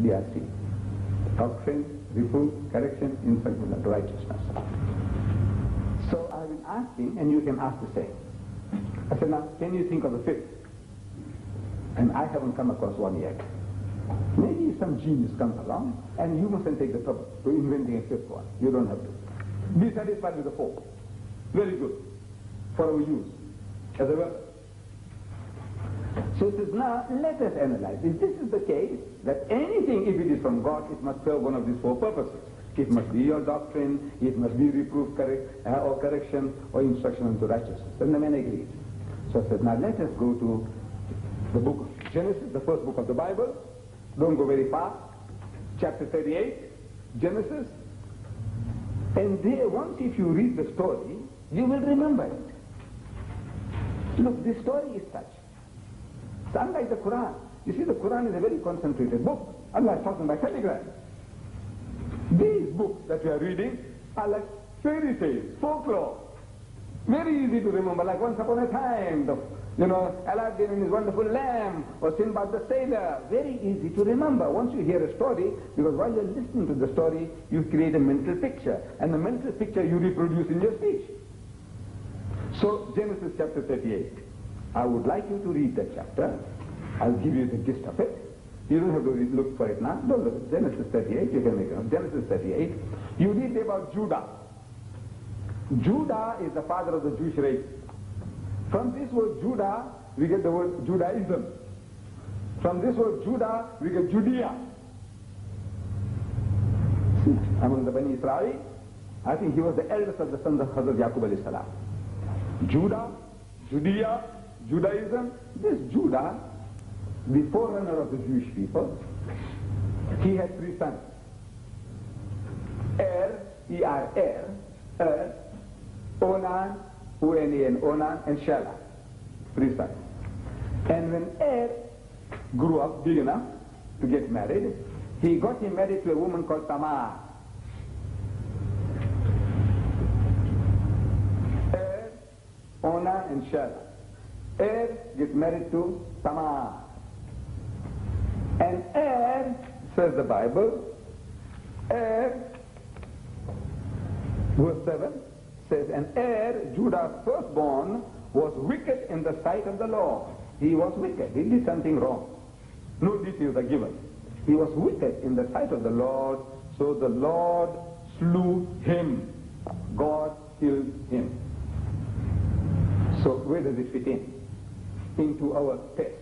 DRC. Doctrine, reproof, correction, instruction unto righteousness. So I've been asking, and you can ask the same. I said, now, can you think of a fifth? And I haven't come across one yet. Maybe some genius comes along, and you mustn't take the trouble to inventing a fifth one. You don't have to. Be satisfied with the four. Very good. For our use. As a weapon. So it says, now let us analyze. If this is the case, that anything, if it is from God, it must serve one of these four purposes. It must be your doctrine, it must be reproof, or correction, or instruction unto righteousness. And the man agreed. So I said, now let us go to the book of Genesis, the first book of the Bible. Don't go very far. Chapter 38, Genesis. And there, once if you read the story, you will remember it. Look, this story is such. It's unlike the Quran. You see, the Quran is a very concentrated book. Allah is talking by telegram. These books that we are reading are like fairy tales, folklore. Very easy to remember, like once upon a time, Aladdin and his wonderful lamp, or Sinbad the sailor. Very easy to remember once you hear a story, because while you're listening to the story, you create a mental picture, and the mental picture you reproduce in your speech. So, Genesis chapter 38. I would like you to read that chapter. I'll give you the gist of it. You don't have to look for it now. Don't look. Genesis 38, you can make it up. Genesis 38. You read about Judah. Judah is the father of the Jewish race. From this word Judah, we get the word Judaism. From this word Judah, we get Judea. Among the Bani Israel, I think he was the eldest of the sons of Hazrat Yaqub alayhi salam. Judah, Judea, Judaism. This Judah, the forerunner of the Jewish people, he had three sons. Er, Onan, O-N-A-N, Onan, and Shelah. Three sons. And when Er grew up big enough to get married, he got him married to a woman called Tamar. Er, Onan, and Shelah. Er gets married to Tamar. And Er, says the Bible, Er, verse 7, says, and Er, Judah's firstborn, was wicked in the sight of the Lord. He was wicked. He did something wrong. No details are given. He was wicked in the sight of the Lord, so the Lord slew him. God killed him. So where does it fit in? Into our text.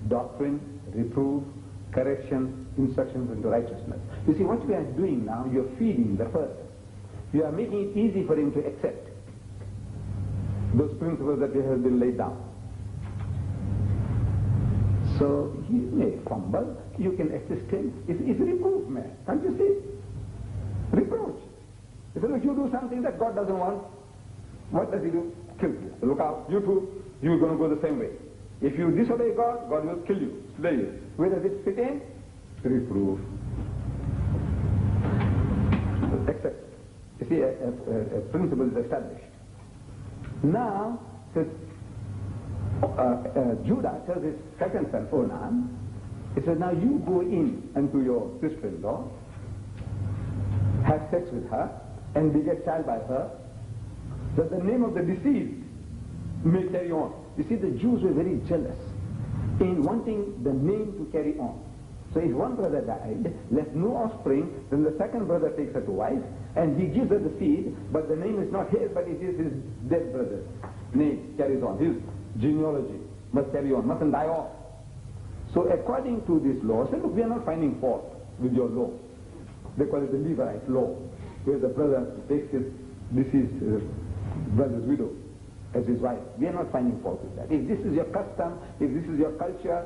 Doctrine, reproof, correction, instructions into righteousness. You see, what we are doing now, you're feeding the person. You are making it easy for him to accept those principles that have been laid down. So he may fumble, you can assist him. It's reproof, man. Can't you see? Reproach. If you do something that God doesn't want, what does he do? Kill you. Look out, you too, you're going to go the same way. If you disobey God, God will kill you, slay you. Where does it fit in? Reproof. Accept. You see, a principle is established. Now, says, Judah tells his second son, Onan, he says, now you go in unto your sister-in-law, have sex with her, and beget child by her, that the name of the deceased may carry on. You see, the Jews were very jealous in wanting the name to carry on. So if one brother died, left no offspring, then the second brother takes her to wife, and he gives her the seed, but the name is not his, but it is his dead brother's name carries on. His genealogy must carry on, mustn't die off. So according to this law, say, look, we are not finding fault with your law. They call it the Levirate law, where the brother takes his deceased brother's widow as his wife. We are not finding fault with that. If this is your custom, if this is your culture,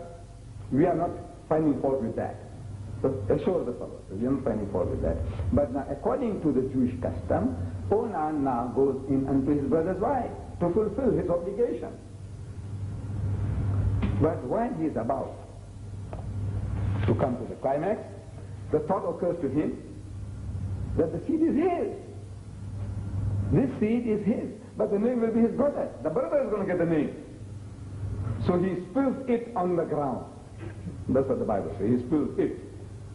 we are not finding fault with that. So assure the fellow, we are not finding fault with that. But now, according to the Jewish custom, Onan now goes in unto his brother's wife to fulfill his obligation. But when he is about to come to the climax, the thought occurs to him that the seed is his. This seed is his, but the name will be his brother. The brother is going to get the name. So he spills it on the ground. That's what the Bible says. He spilled it.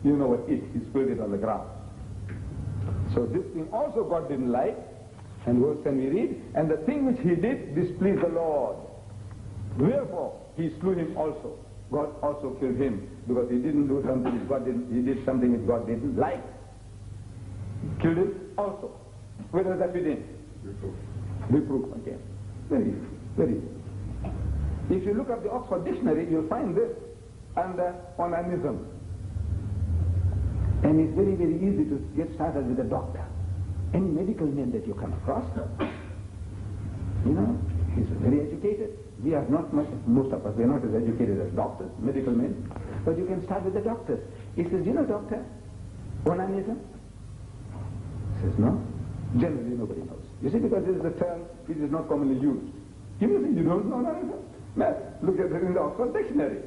You know what it? He spilled it on the ground. So this thing also God didn't like. And verse 10 we read, and the thing which he did displeased the Lord. Wherefore he slew him also. God also killed him because he didn't do something which God didn't. He did something which God didn't like. Killed him also. Where does that fit in? Reproof again. Very easy. Very easy. If you look up the Oxford Dictionary, you'll find this under onanism. And it's very, very easy to get started with a doctor. Any medical man that you come across, you know, he's very educated. We are not much, most of us, we are not as educated as doctors, medical men. But you can start with the doctors. He says, you know, doctor, onanism? He says, no. Generally, nobody knows. You see, because this is a term which is not commonly used. You say, you don't know onanism? Well, look at it in the Oxford Dictionary.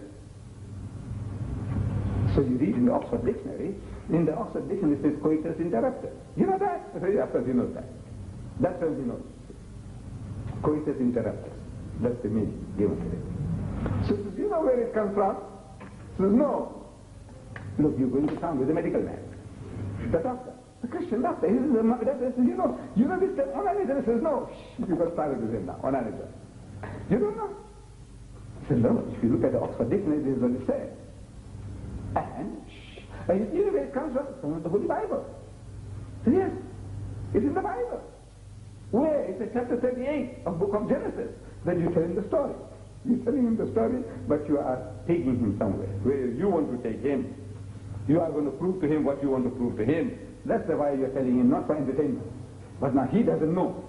So you read in the Oxford Dictionary, in the Oxford Dictionary it says coitus interruptus. You know that? I say, yeah, of course he knows that. That's what he knows. Coitus interruptus. That's the meaning given to it. So he says, you know where it comes from? He says, no. Look, you're going to town with a medical man. The doctor. The Christian doctor. He says, you know this term, onanism? He says, no. Shh, you got started with him now, onanism. You don't know? He says, no, if you look at the Oxford Dictionary, this is what it says. And you know where it comes from? From the Holy Bible. So yes, it's in the Bible. Where? It's in chapter 38 of book of Genesis. Then you tell him the story. You're telling him the story, but you are taking him somewhere. Where you want to take him. You are going to prove to him what you want to prove to him. That's why you're telling him, not for entertainment. But now he doesn't know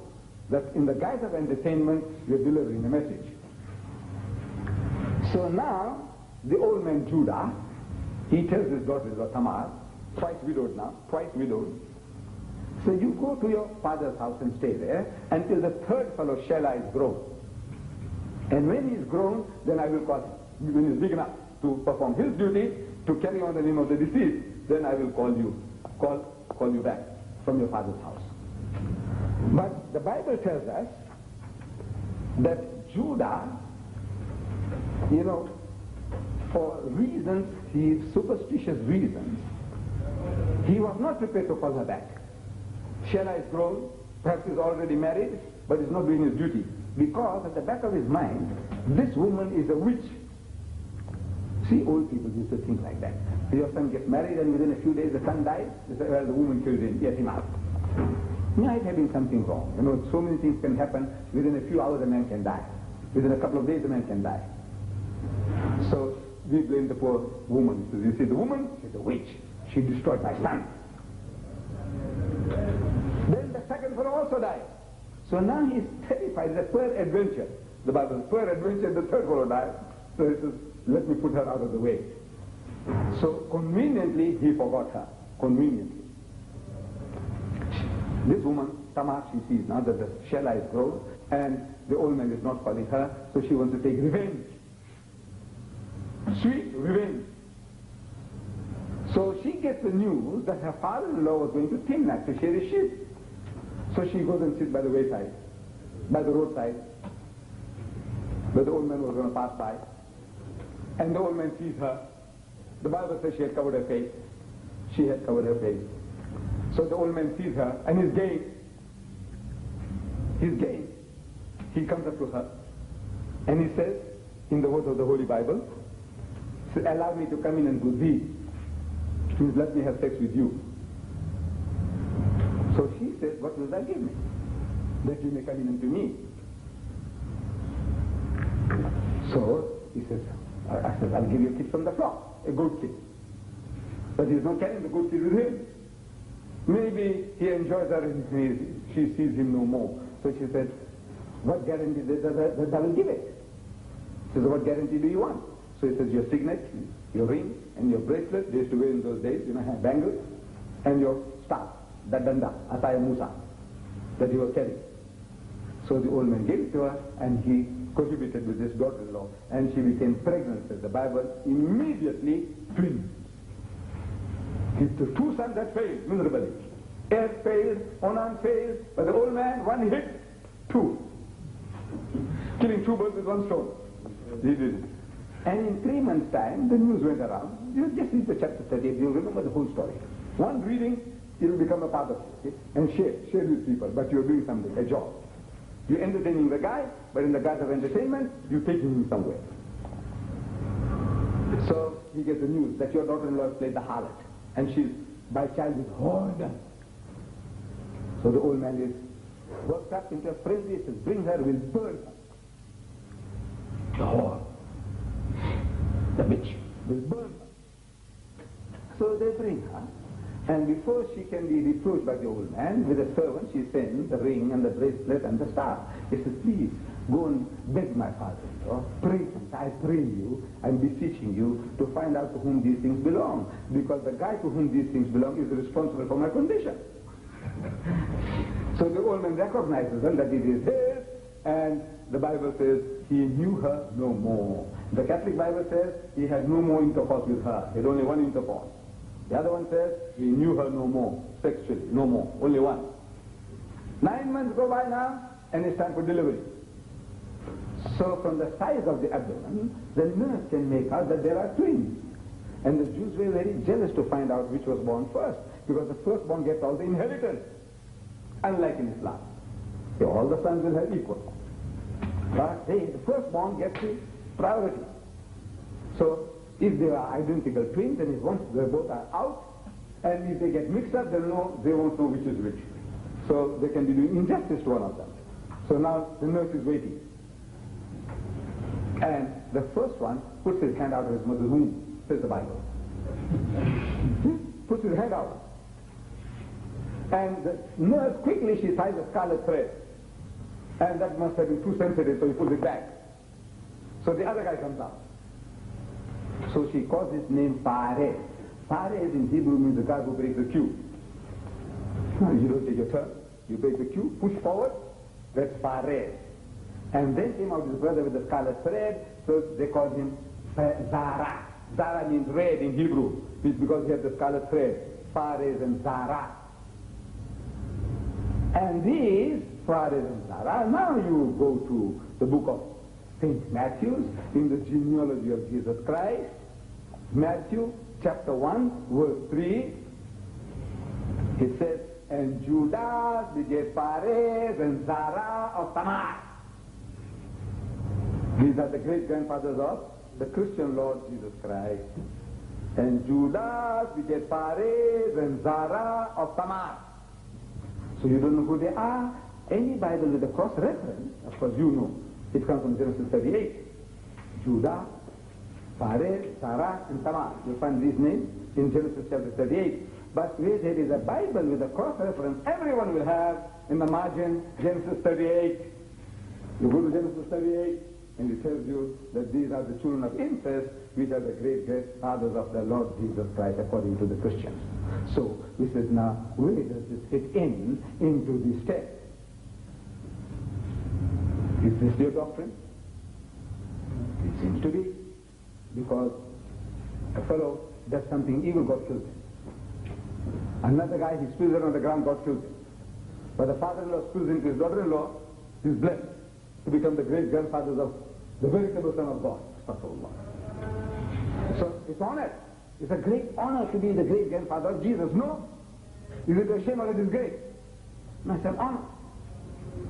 that in the guise of entertainment, you're delivering a message. So now, the old man Judah, he tells his daughter-in-law Tamar, twice widowed now, twice widowed. So you go to your father's house and stay there until the third fellow Shelah is grown. And when he's grown, then I will call him. When he's big enough to perform his duty, to carry on the name of the deceased, then I will call you back from your father's house. But the Bible tells us that Judah, you know, for reasons, superstitious reasons, he was not prepared to call her back. Shelah is grown, perhaps he's already married, but he's not doing his duty. Because at the back of his mind, this woman is a witch. See, old people used to think like that. Your son gets married and within a few days the son dies. They say, well, the woman killed him, get him out. Might have been something wrong. You know, so many things can happen. Within a few hours a man can die. Within a couple of days a man can die. So we blame the poor woman. So you see, the woman, she's a witch. She destroyed my son. Then the second fellow also died. So now he's terrified. It's a peradventure. The Bible says, peradventure, the third fellow died. So he says, let me put her out of the way. So conveniently, he forgot her. Conveniently. This woman, Tamar, she sees now that the Shelah is grown and the old man is not calling her, so she wants to take revenge. Sweet revenge. So she gets the news that her father-in-law was going to Timnath to shear his sheep. So she goes and sits by the wayside, by the roadside, where the old man was going to pass by. And the old man sees her. The Bible says she had covered her face. She had covered her face. So the old man sees her and he's game. He's game. He comes up to her and he says, in the words of the Holy Bible, allow me to come in and do thee. Means let me have sex with you. So she says, what will that give me? That you may come in unto me. So he says, I said, I'll give you a kiss from the flock, a goat kiss. But he's not carrying the goat kiss with him. Maybe he enjoys her and she sees him no more. So she said, what guarantee that I will give it? She says, what guarantee do you want? So he says, your signet, your ring, and your bracelet, they used to wear in those days, you know, have bangles, and your staff, that danda, Ataya Musa, that he was carrying. So the old man gave it to her, and he cohabited with his daughter-in-law, and she became pregnant, says the Bible, immediately twins. The two sons had failed miserably. Ed failed, Onan failed, but the old man, one hit, two. Killing two birds with one stone. He did it. And in 3 months' time, the news went around. You just read the chapter 38, you'll remember the whole story. One reading, it'll become a part of you, okay? And share with people, but you're doing something, a job. You're entertaining the guy, but in the guise of entertainment, you're taking him somewhere. So he gets the news that your daughter-in-law has played the harlot, and she's, by child, is whoredom. So the old man is worked up into a frenzy. He says, bring her, we'll burn her. The whore, the bitch, will burn her. So they bring her, and before she can be reproached by the old man, with a servant, she sends the ring and the bracelet and the staff. He says, please, go and beg my father-in-law, pray, I pray you, I'm beseeching you to find out to whom these things belong, because the guy to whom these things belong is responsible for my condition. So the old man recognizes them, that it is his, and the Bible says he knew her no more. The Catholic Bible says he had no more intercourse with her. He had only one intercourse. The other one says he knew her no more, sexually, no more, only one. 9 months go by now, and it's time for delivery. So from the size of the abdomen, the nurse can make out that there are twins. And the Jews were very jealous to find out which was born first, because the firstborn gets all the inheritance. Unlike in Islam, all the sons will have equal. But the firstborn gets the priority. So if they are identical twins, and if once they both are out, and if they get mixed up, they won't know which is which. So they can be doing injustice to one of them. So now the nurse is waiting. And the first one puts his hand out of his mother's womb, says the Bible. Puts his hand out. And the nurse, quickly she ties a scarlet thread. And that must have been too sensitive, so he pulls it back. So the other guy comes out. So she calls his name Fares. Fares in Hebrew means the guy who breaks the queue. No, you don't take your turn. You break the queue, push forward, that's Fares. And then came out his brother with the scarlet thread, so they called him Zara. Zara means red in Hebrew, because he had the scarlet thread. Fares and Zara. And these, Fares and Zara, now you go to the book of St. Matthew's, in the genealogy of Jesus Christ. Matthew chapter 1, verse 3. It says, and Judas begat Fares and Zara of Tamar. These are the great-grandfathers of the Christian Lord Jesus Christ. And Judas begat Fares and Zara of Tamar. So you don't know who they are? Any Bible with a cross-reference, of course you know, it comes from Genesis 38. Judah, Fares, Zara, and Tamar. You'll find these names in Genesis chapter 38. But where there is a Bible with a cross-reference, everyone will have in the margin Genesis 38. You go to Genesis 38, and it tells you that these are the children of incest, which are the great-grandfathers of the Lord Jesus Christ, according to the Christians. So, we said, now, where does this fit into this text? Is this your doctrine? It seems to be. Because a fellow does something evil, God kills him. Another guy, he spills it on the ground, God kills him. But the father-in-law spills into his daughter-in-law, he's blessed to become the great-grandfathers of the veritable Son of God. So it's honored. It's a great honor to be the great-grandfather of Jesus. No? Is it a shame or it is great? No, it's an honor.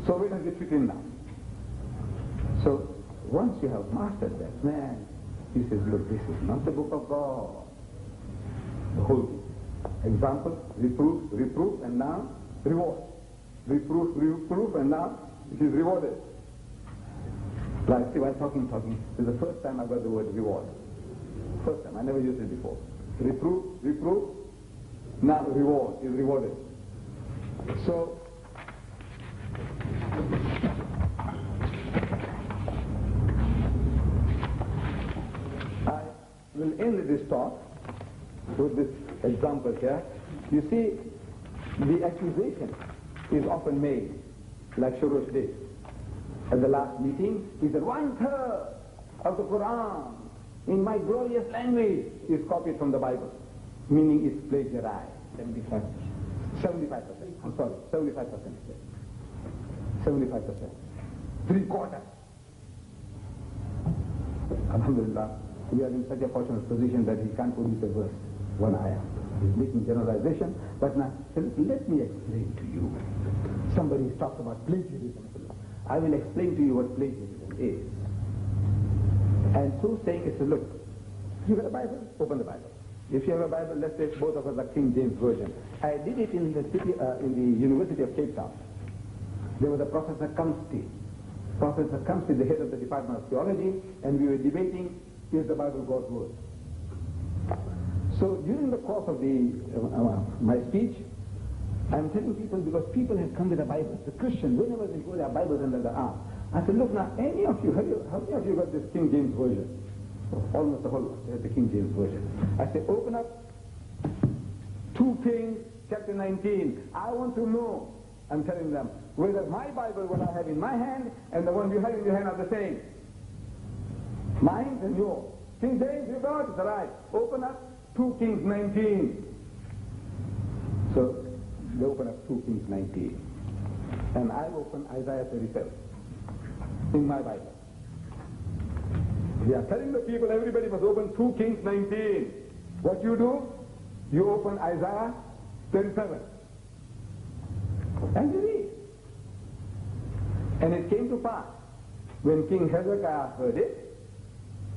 So where does it fit in now? So once you have mastered that, man, he says, look, this is not the book of God. The whole thing. Example, reproof, and now reward. Reproof, and now it is rewarded. Like, see, while talking, this is the first time I got the word reward. First time, I never used it before. Reproof, now reward is rewarded. So, I will end this talk with this example here. You see, the accusation is often made, like Shorosh did. At the last meeting, he said, 1/3 of the Quran in my glorious language is copied from the Bible, meaning it's plagiarized. 75%. I'm sorry, 75%. 75%. 3/4. Alhamdulillah, we are in such a fortunate position that he can't produce a verse, one ayah. He's making generalization, but now, let me explain to you. Somebody talks about plagiarism. I will explain to you what plagiarism is. And so saying, it says, look, you have a Bible? Open the Bible. If you have a Bible, let's say both of us are King James Version. I did it in the city, in the University of Cape Town. There was a Professor Kamsti. Professor Kamsti, the head of the Department of Theology, and we were debating, is the Bible God's Word? So during the course of my speech, I'm telling people, because people have come with a Bible, the Christians, whenever they go, their Bibles under the arm. I said, look now, any of you, how many of you got this King James Version? Almost the whole of us have the King James Version. I said, open up 2 Kings, chapter 19. I want to know, I'm telling them, whether my Bible, what I have in my hand, and the one you have in your hand are the same. Mine and yours. King James, you got it, right. Open up 2 Kings 19. So, they open up 2 Kings 19. And I open Isaiah 37 in my Bible. We are telling the people, everybody must open 2 Kings 19. What you do? You open Isaiah 37. And you read. And it came to pass, when King Hezekiah heard it,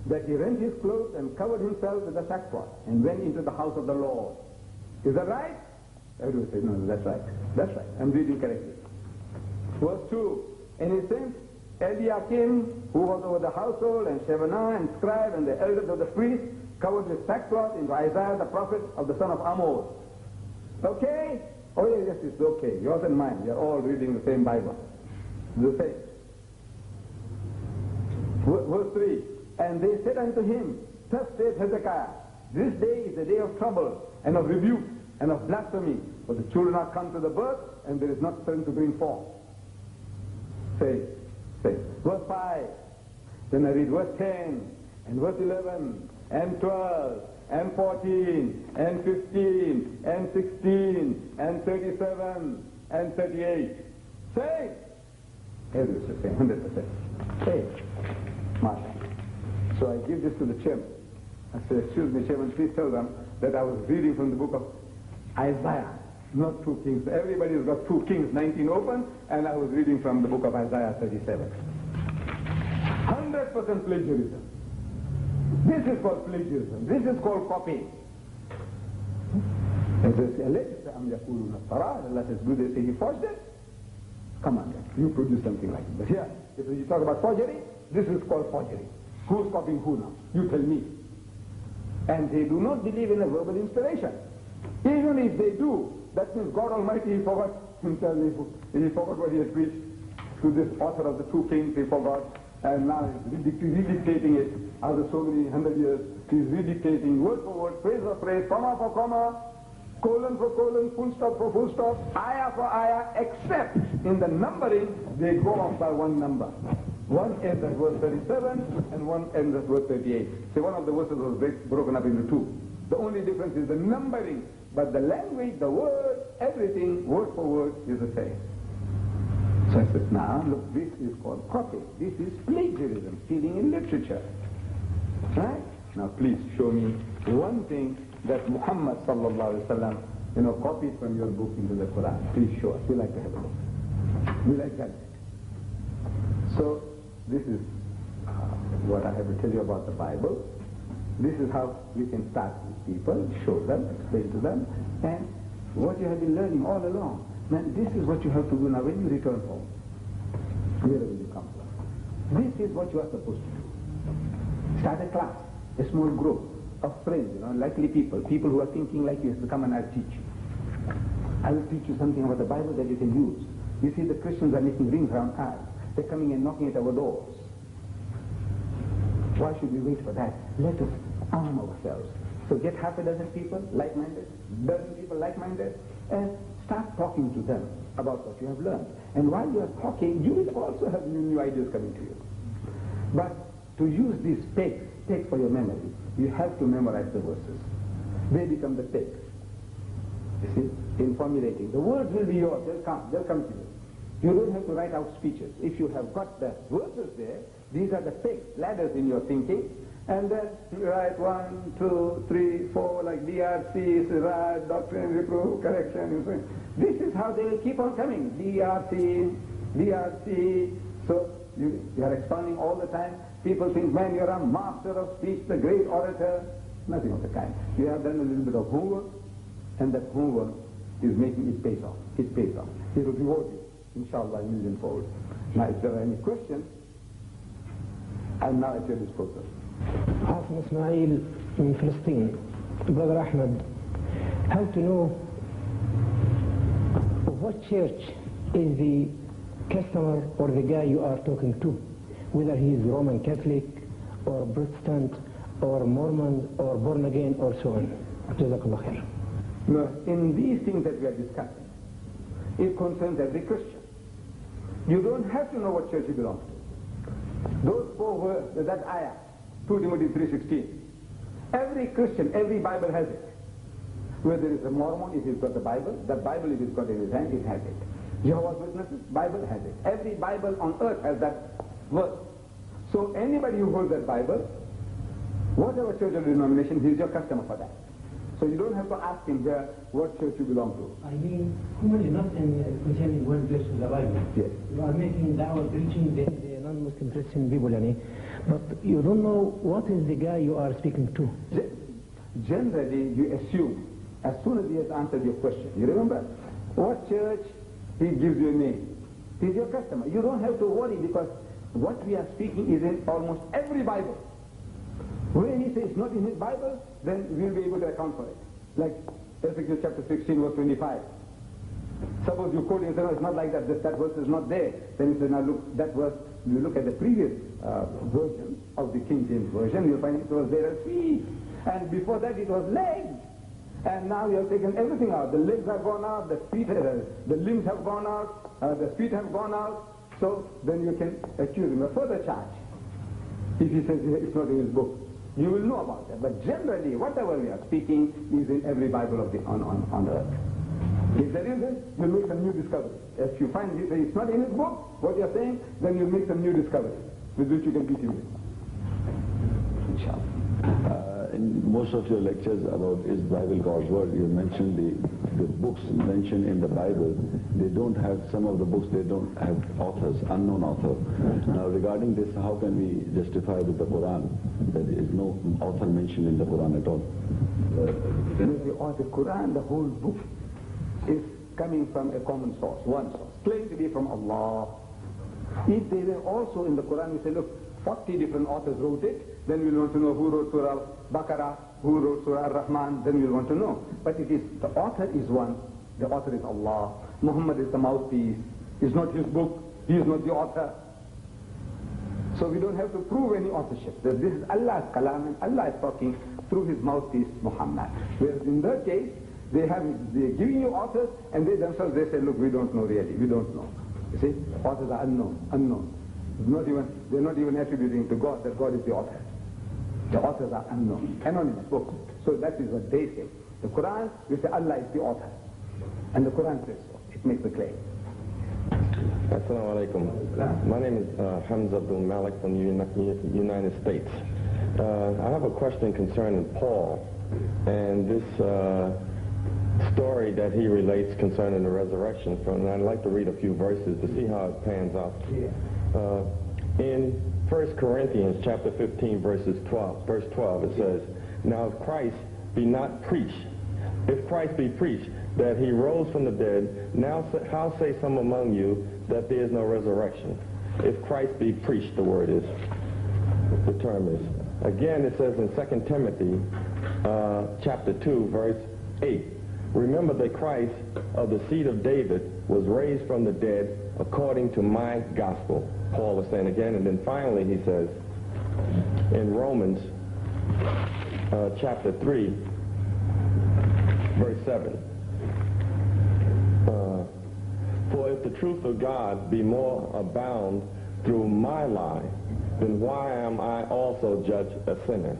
that he rent his clothes and covered himself with a sackcloth and went into the house of the Lord. Is that right? Everybody says, no, that's right. That's right. I'm reading correctly. Verse 2. And he sent Eliakim, who was over the household, and Shebaniah, and scribe, and the elders of the priests, covered with sackcloth, into Isaiah the prophet of the son of Amos. Okay? Oh yes, it's okay. Yours and mine. We are all reading the same Bible. The same. Verse 3. And they said unto him, thus saith Hezekiah, this day is a day of trouble, and of rebuke, and of blasphemy, for the children are come to the birth, and there is not strength to bring forth. Say. Verse 5. Then I read verse 10, and verse 11, and 12, and 14, and 15, and 16, and 37, and 38. Say. Everybody say 100%. Say. Masha. So I give this to the chairman. I say, excuse me, chairman, please tell them that I was reading from the book of Isaiah, not 2 Kings. Everybody's got 2 Kings 19 open, and I was reading from the book of Isaiah 37. 100% plagiarism. This is called plagiarism. This is called copying. And they say, Allah says, do they say he forged it? Come on, you produce something like it. But here, if you talk about forgery, this is called forgery. Who's copying who now? You tell me. And they do not believe in a verbal inspiration. Even if they do, that means God Almighty, he forgot himself. He forgot what he had preached to this author of the 2 Kings. He forgot. And now he's redictating it after so many 100 years. He's redictating word for word, phrase for phrase, comma for comma, colon for colon, full stop for full stop, ayah for ayah, except in the numbering, they go off by one number. One ends at verse 37 and one ends at verse 38. So one of the verses was broken up into 2. The only difference is the numbering, but the language, the word, everything, word for word, is the same. So I said, now, look, this is called copy. This is plagiarism, stealing in literature. Right? Now, please show me one thing that Muhammad sallallahu alaihi wasallam, copied from your book into the Quran. Please show us. We like to have a look. We like that. So, this is what I have to tell you about the Bible. This is how we can start with people, show them, explain to them, and what you have been learning all along. Man, this is what you have to do now when you return home, wherever you come from. This is what you are supposed to do. Start a class, a small group of friends, likely people who are thinking like you. Come and I'll teach you. I will teach you something about the Bible that you can use. You see, the Christians are making rings around us. They're coming and knocking at our doors. Why should we wait for that? Let us arm ourselves. So get half a dozen people, like-minded, dozen people, like-minded, and start talking to them about what you have learned. And while you are talking, you will also have new ideas coming to you. But to use these stakes for your memory, you have to memorize the verses. They become the stakes. You see, in formulating. The words will be yours. They'll come to you. You don't have to write out speeches. If you have got the verses there, These are the pegs, ladders in your thinking. And then you write 1, 2, 3, 4, like DRC, Sirat, doctrine, reproof, correction. This is how they will keep on coming. DRC, DRC. So you are expounding all the time. People think, man, you're a master of speech, the great orator. Nothing of the kind. You have done a little bit of homework, and that homework is making it pays off. It pays off. It will reward you, inshallah, a millionfold. Now, if there are any questions, I'm now at your disposal. Hassan Ismail in Palestine. Brother Ahmed, how to know what church is the customer or the guy you are talking to, whether he is Roman Catholic or Protestant or Mormon or born again or so on. Jazakallah khair. No, in these things that we are discussing, it concerns every Christian. You don't have to know what church you belong to. Those 4 words, that ayah, 2 Timothy 3:16. Every Christian, every Bible has it. Whether it's a Mormon, if he's got the Bible, that Bible if he's got in his hand, it has it. Jehovah's Witnesses, Bible has it. Every Bible on earth has that verse. So anybody who holds that Bible, whatever church or denomination, he's your customer for that. So you don't have to ask him here what church you belong to. I mean, human is not concerning one place of the Bible. Yes. You are making da'wah preaching the non-Muslim Christian people, but you don't know what is the guy you are speaking to. Generally, you assume, as soon as he has answered your question, you remember, what church, he gives you a name. He's your customer. You don't have to worry because what we are speaking is in almost every Bible. When he says it's not in his Bible, then we'll be able to account for it. Like Ezekiel chapter 16, verse 25. Suppose you quote and say, no, it's not like that, that verse is not there. Then you say, now look, that verse, you look at the previous version of the King James Version, you'll find it was there as feet. And before that it was legs. And now you have taken everything out. The legs have gone out, the feet, the limbs have gone out, the feet have gone out. So then you can accuse him of further charge. If he says it's not in his book, you will know about that. But generally, whatever we are speaking is in every Bible of on earth. If there isn't, you'll make some new discovery. If you find it's not in his book, what you're saying, then you'll make some new discovery with which you can beat him with. Inshallah. In most of your lectures about is Bible God's Word, you mentioned the books mentioned in the Bible. They don't have, some of the books, they don't have authors, unknown author. Now regarding this, how can we justify with the Quran that there is no author mentioned in the Quran at all? The Quran, the whole book, is coming from a common source, one source, claimed to be from Allah. If they were also in the Quran, we say, look, 40 different authors wrote it, then we'll want to know who wrote Surah Al-Baqarah, who wrote Surah Al-Rahman, then we'll want to know. But it is, the author is one, the author is Allah. Muhammad is the mouthpiece. It's not his book, he is not the author. So we don't have to prove any authorship. This is Allah's kalam, and Allah is talking through his mouthpiece, Muhammad. Whereas in their case, they're giving you authors, and they themselves, they say, look, we don't know really, we don't know. You see, authors are unknown. They're not even attributing to God that God is the author. The authors are unknown, anonymous books. So that is what they say. The Quran, we say Allah is the author. And the Quran says so. It makes the claim. Assalamu alaikum. My name is Hamza Abdul Malik from the United States. I have a question concerning Paul and this story that he relates concerning the resurrection. And I'd like to read a few verses to see how it pans out. In 1 Corinthians chapter 15 verse 12 it says, now if Christ be not preached, if Christ be preached that he rose from the dead, now how say some among you that there is no resurrection? If Christ be preached, the word is, the term is. Again it says in 2 Timothy chapter 2 verse 8, remember that Christ of the seed of David was raised from the dead according to my gospel. Paul was saying again, and then finally he says in Romans chapter 3 verse 7, for if the truth of God be more abound through my lie, then why am I also judged a sinner?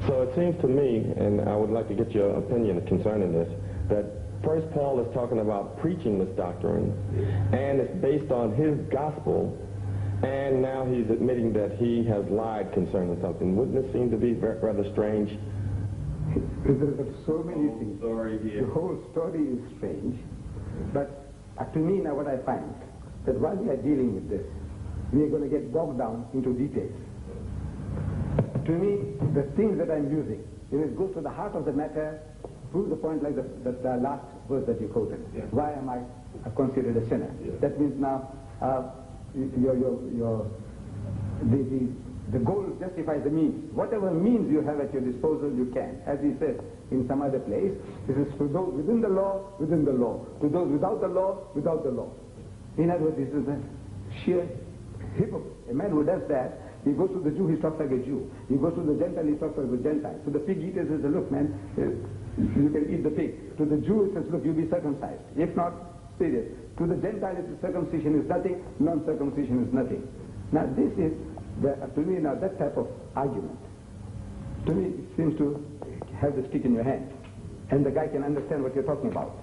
So it seems to me, and I would like to get your opinion concerning this, that first Paul is talking about preaching this doctrine, and it's based on his gospel, and now he's admitting that he has lied concerning something. Wouldn't it seem to be rather strange? There are so many things. The whole story is strange. But to me now what I find, that while we are dealing with this, we are going to get bogged down into details. To me, the things that I'm using, it goes to the heart of the matter, proves the point like the last verse that you quoted. Yeah. Why am I considered a sinner? Yeah. That means now the goal justifies the means. Whatever means you have at your disposal, you can. As he says in some other place, this is to those within the law, within the law. To those without the law, without the law. In other words, this is a sheer hypocrite. A man who does that, he goes to the Jew, he talks like a Jew. He goes to the Gentile, he talks like a Gentile. To the pig eater, he says, look man, you can eat the pig. To the Jew, he says, look, you'll be circumcised. If not, serious. To the Gentile, it is circumcision is nothing, non-circumcision is nothing. Now this is, to me now, that type of argument, to me it seems to have the stick in your hand. And the guy can understand what you're talking about.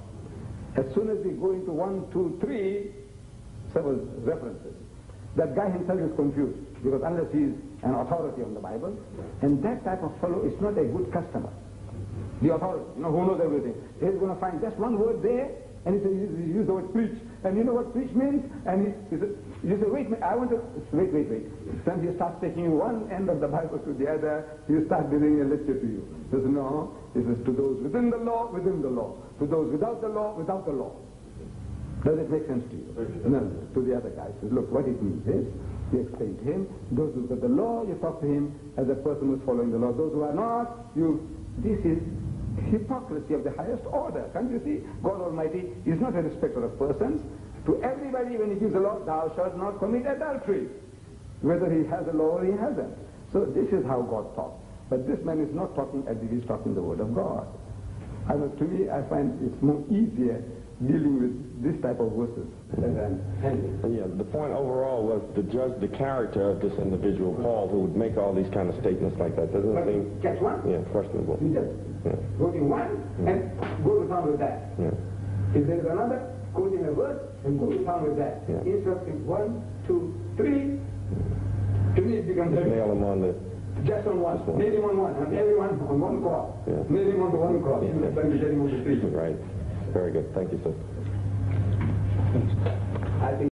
As soon as we go into 1, 2, 3, several references, that guy himself is confused, because unless he is an authority on the Bible, and that type of fellow is not a good customer. The authority, who knows everything, he's going to find just one word there, and he says, he used the word preach, and you know what preach means? And he says, you say, wait, I want to, wait. Then he starts taking you one end of the Bible to the other, he starts giving a lecture to you. He says, no, he says, to those within the law, within the law. To those without the law, without the law. Does it make sense to you? No. To the other guy, he says, look, what it means is, you explain to him, those who've got the law, you talk to him as a person who's following the law. Those who are not, this is hypocrisy of the highest order. Can't you see? God Almighty is not a respecter of persons. To everybody, when he gives the law, thou shalt not commit adultery, whether he has a law or he hasn't. So this is how God talks. But this man is not talking as if he's talking the word of God. To me, I find it's more easier dealing with this type of verses than handling. Yeah, the point overall was to judge the character of this individual, Paul, who would make all these kind of statements like that. Doesn't it seem... Catch one? Yeah, questionable. You just quoting one and go to town with that. Yeah. If there's another, quoting a verse and go to town with that. Yeah. Instructing 1, 2, 3. To me it becomes... Just nail them on the... Just on one. Nail him on one. And everyone on one cross. Yeah. Nail him on one cross. Yeah. Then we get him on the street. Right. Very good. Thank you, sir. I think